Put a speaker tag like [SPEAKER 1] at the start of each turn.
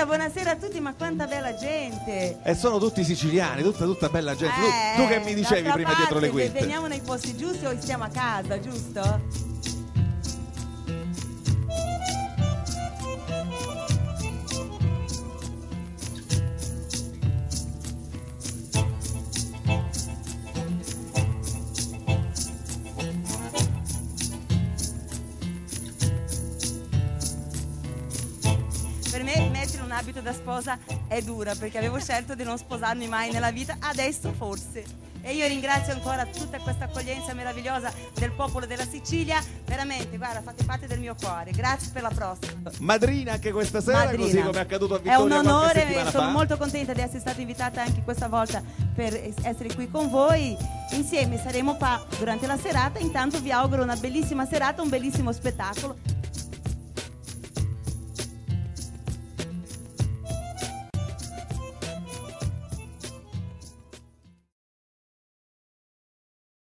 [SPEAKER 1] Buonasera a tutti, ma quanta bella gente!
[SPEAKER 2] E sono tutti siciliani, tutta bella gente. Tu che mi dicevi prima dietro le quinte?
[SPEAKER 1] Veniamo nei posti giusti o stiamo a casa, giusto? Per me mettere un abito da sposa è dura perché avevo scelto di non sposarmi mai nella vita, adesso forse. E io ringrazio ancora tutta questa accoglienza meravigliosa del popolo della Sicilia, veramente, guarda, fate parte del mio cuore. Grazie per la prossima.
[SPEAKER 2] Madrina anche questa sera,
[SPEAKER 1] Madrina.
[SPEAKER 2] Così come è accaduto a Vittoria
[SPEAKER 1] è un onore
[SPEAKER 2] e
[SPEAKER 1] sono molto contenta di essere stata invitata anche questa volta per essere qui con voi. Insieme saremo qua durante la serata, intanto vi auguro una bellissima serata, un bellissimo spettacolo.